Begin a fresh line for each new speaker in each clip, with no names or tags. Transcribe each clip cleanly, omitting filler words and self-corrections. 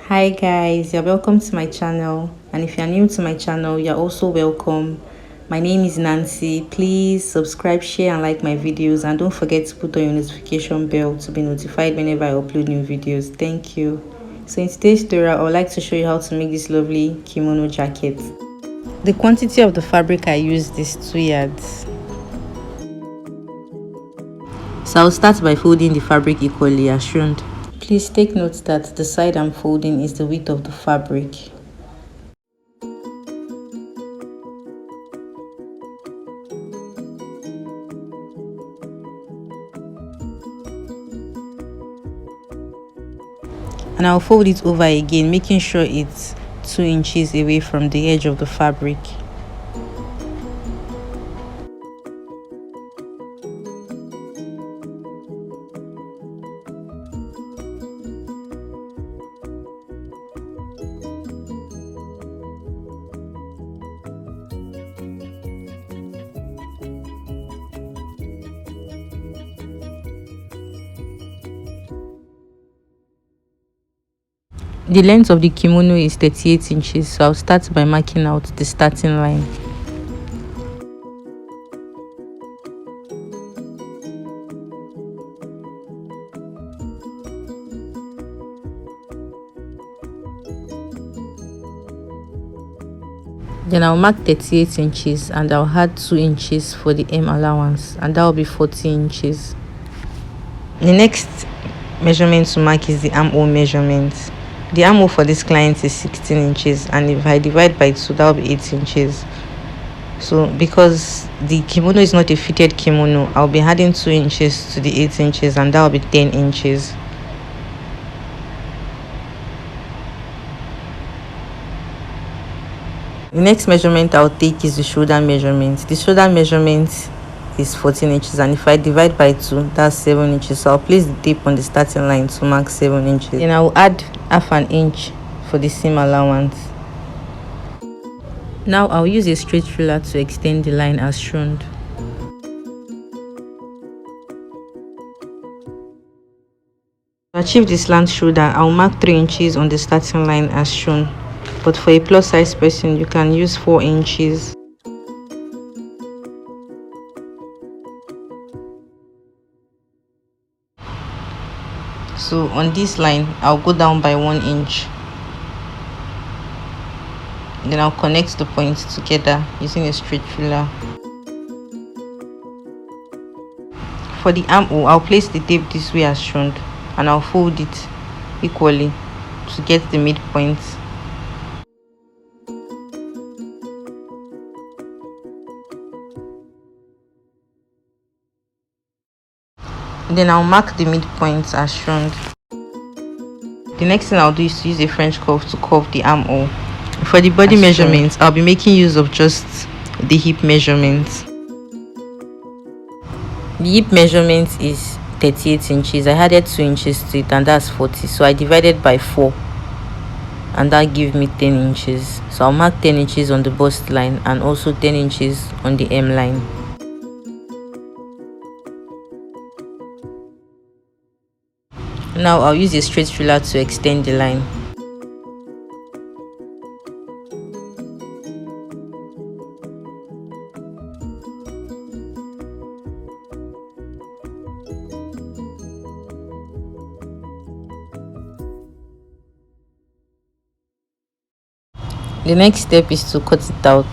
Hi guys, you're welcome to my channel, and if you're new to my channel, you're also welcome. My name is Nancy. Please subscribe, share and like my videos, and don't forget to put on your notification bell to be notified whenever I upload new videos. Thank you. So in today's tutorial, I would like to show you how to make this lovely kimono jacket. The quantity of the fabric I used is 2 yards. So I'll start by folding the fabric equally as shown. Please take note that the side I'm folding is the width of the fabric. And I'll fold it over again, making sure it's 2 inches away from the edge of the fabric. The length of the kimono is 38 inches, so I'll start by marking out the starting line. Then I'll mark 38 inches and I'll add 2 inches for the hem allowance, and that will be 40 inches. The next measurement to mark is the armhole measurement. The armhole for this client is 16 inches, and if I divide by 2, that will be 8 inches. So because the kimono is not a fitted kimono, I'll be adding 2 inches to the 8 inches, and that will be 10 inches. The next measurement I'll take is the shoulder measurement. The shoulder measurement is 14 inches, and if I divide by 2, that's 7 inches. So I'll place the tape on the starting line to mark 7 inches. Then I'll add half an inch for the seam allowance. Now I'll use a straight ruler to extend the line as shown. To achieve the slant shoulder, I'll mark 3 inches on the starting line as shown. But for a plus size person, you can use 4 inches. So on this line, I'll go down by 1 inch. Then I'll connect the points together using a straight ruler. For the armhole, I'll place the tape this way as shown, and I'll fold it equally to get the midpoint. Then I'll mark the midpoint as shown. The next thing I'll do is to use a French curve to curve the armhole. For the body measurements, I'll be making use of just the hip measurements. The hip measurement is 38 inches. I added 2 inches to it, and that's 40. So I divided by 4, and that gave me 10 inches. So I'll mark 10 inches on the bust line and also 10 inches on the hem line. Now I'll use a straight ruler to extend the line. The next step is to cut it out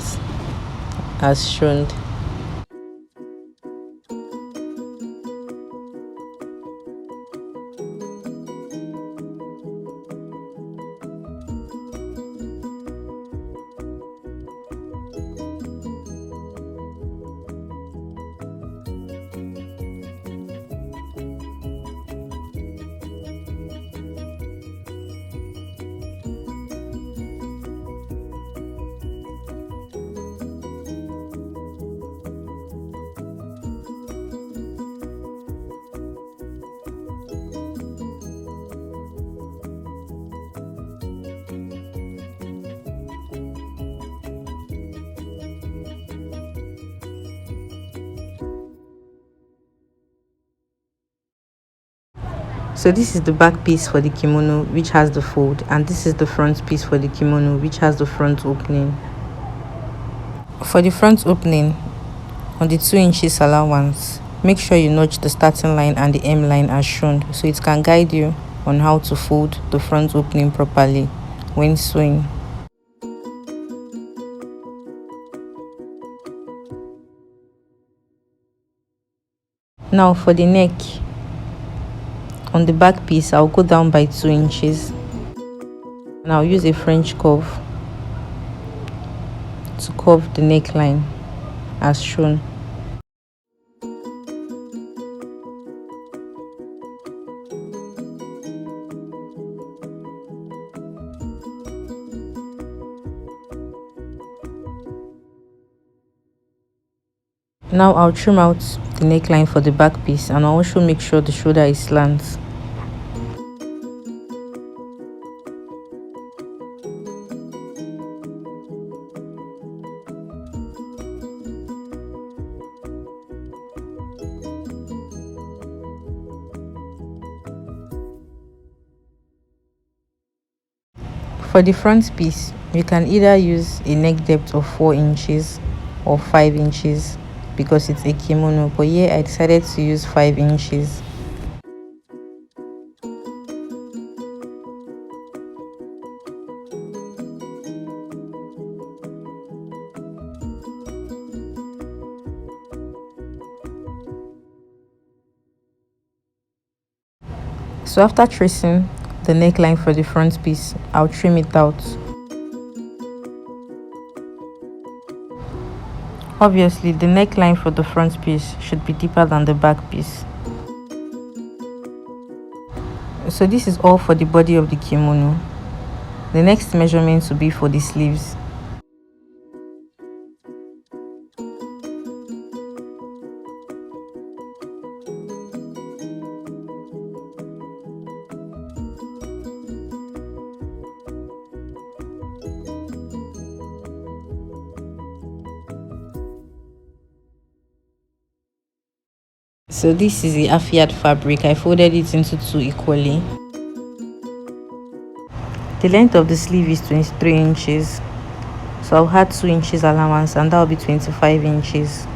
as shown. So this is the back piece for the kimono, which has the fold, and this is the front piece for the kimono, which has the front opening. For the front opening, on the 2 inches allowance, make sure you notch the starting line and the hem line as shown, so it can guide you on how to fold the front opening properly when sewing. Now for the neck, on the back piece, I'll go down by 2 inches and I'll use a French curve to curve the neckline as shown. Now I'll trim out the neckline for the back piece, and I'll also make sure the shoulder is slant. For the front piece, you can either use a neck depth of 4 inches or 5 inches because it's a kimono, but here I decided to use 5 inches. So after tracing the neckline for the front piece, I'll trim it out. Obviously, the neckline for the front piece should be deeper than the back piece. So this is all for the body of the kimono. The next measurement will be for the sleeves. So this is the half-yard fabric. I folded it into 2 equally. The length of the sleeve is 23 inches. So I'll add 2 inches allowance, and that will be 25 inches.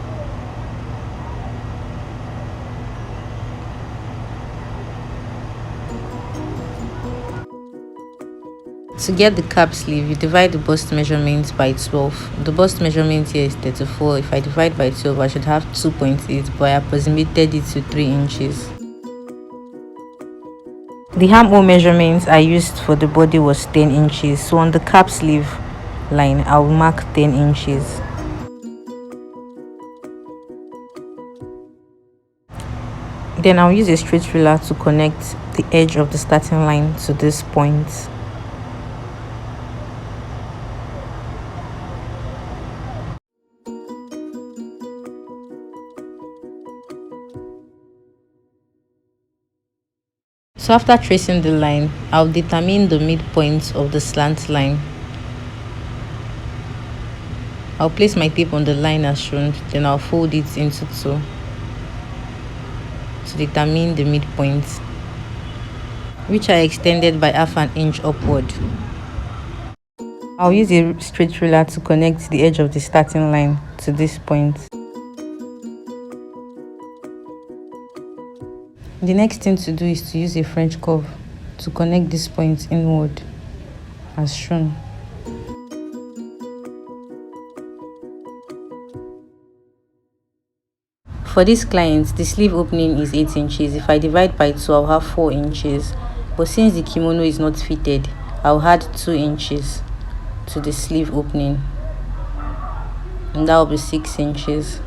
To get the cap sleeve, you divide the bust measurement by 12. The bust measurement here is 34. If I divide by 12, I should have 2.8, but I approximated it to 3 inches. The armhole measurement I used for the body was 10 inches. So on the cap sleeve line, I'll mark 10 inches. Then I'll use a straight ruler to connect the edge of the starting line to this point. So after tracing the line, I'll determine the midpoint of the slant line. I'll place my tape on the line as shown, then I'll fold it into 2 to determine the midpoint, which I extended by half an inch upward. I'll use a straight ruler to connect the edge of the starting line to this point. The next thing to do is to use a French curve to connect this point inward as shown. For this client, the sleeve opening is 8 inches. If I divide by 2, I'll have 4 inches. But since the kimono is not fitted, I'll add 2 inches to the sleeve opening, and that will be 6 inches.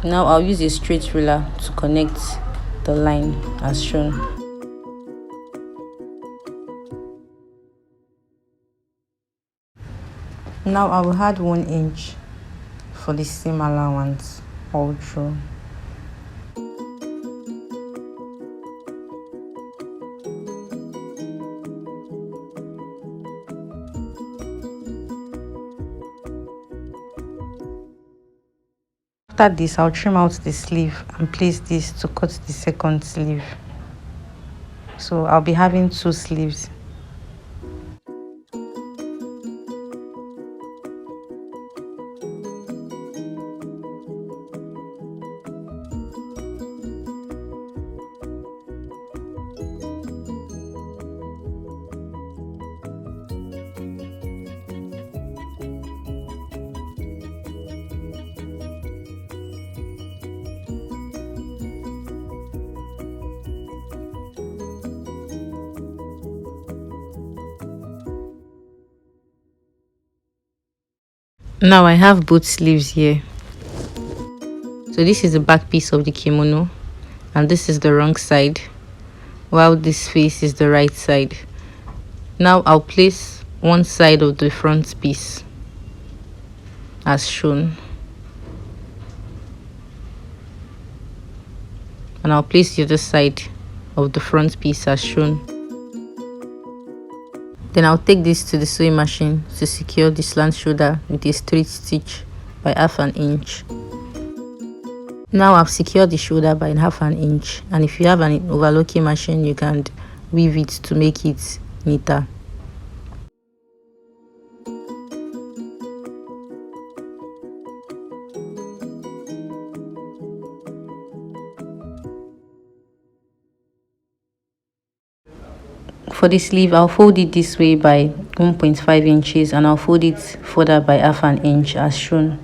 Now I'll use a straight ruler to connect the line as shown. Now I will add 1 inch for the seam allowance all through. After this, I'll trim out the sleeve and place this to cut the second sleeve. So I'll be having 2 sleeves. Now I have both sleeves here. So this is the back piece of the kimono, and this is the wrong side, while this face is the right side. Now I'll place one side of the front piece as shown, and I'll place the other side of the front piece as shown. Then I'll take this to the sewing machine to secure the slant shoulder with a straight stitch by 1/2 inch. Now I've secured the shoulder by 1/2 inch, and if you have an overlocking machine, you can weave it to make it neater. For the sleeve, I'll fold it this way by 1.5 inches, and I'll fold it further by 1/2 inch as shown.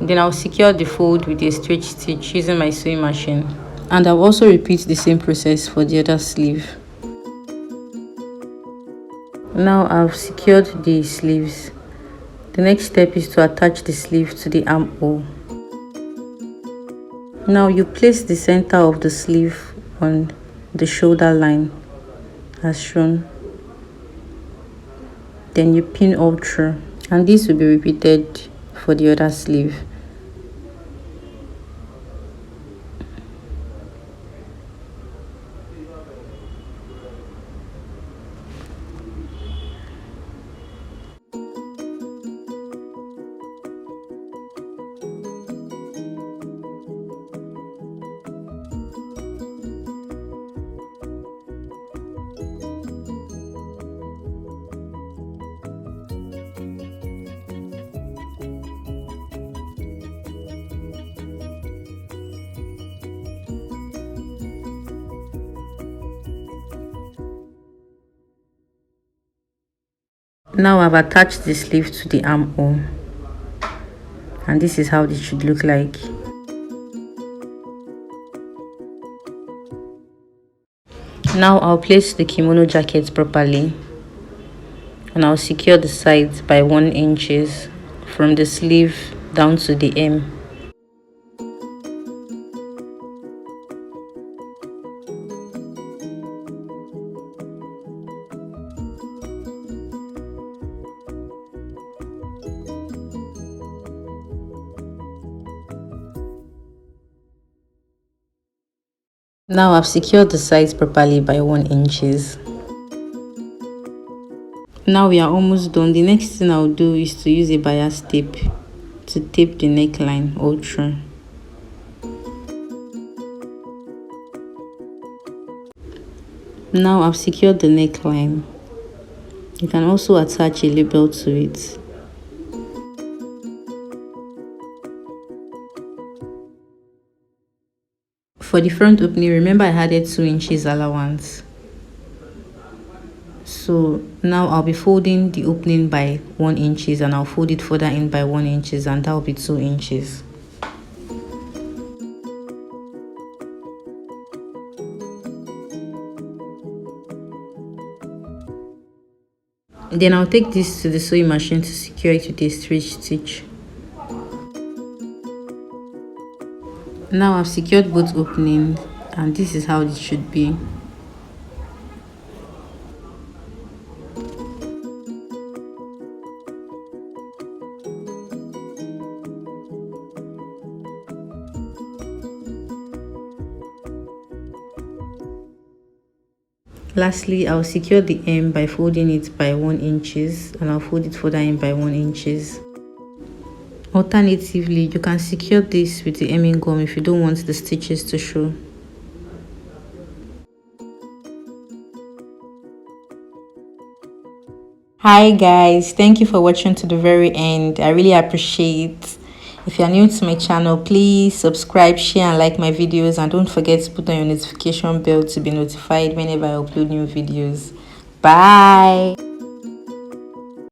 Then I'll secure the fold with a straight stitch using my sewing machine, and I'll also repeat the same process for the other sleeve. Now I've secured the sleeves. The next step is to attach the sleeve to the armhole. Now you place the center of the sleeve on the shoulder line as shown. Then you pin all through, and this will be repeated for the other sleeve. Now I've attached the sleeve to the armhole, and this is how it should look like. Now I'll place the kimono jacket properly, and I'll secure the sides by 1 inches from the sleeve down to the hem. Now I've secured the sides properly by 1 inches. Now we are almost done. The next thing I'll do is to use a bias tape to tape the neckline all through. Now I've secured the neckline. You can also attach a label to it. For the front opening, remember I added 2 inches allowance. So now I'll be folding the opening by 1 inches, and I'll fold it further in by 1 inches, and that will be 2 inches. Then I'll take this to the sewing machine to secure it with a straight stitch. Now I've secured both openings, and this is how it should be. Lastly, I'll secure the hem by folding it by 1 inches, and I'll fold it further in by 1 inches. Alternatively, you can secure this with the hemming gum if you don't want the stitches to show. Hi guys, thank you for watching to the very end. I really appreciate. If you are new to my channel, please subscribe, share and like my videos, and don't forget to put on your notification bell to be notified whenever I upload new videos. Bye.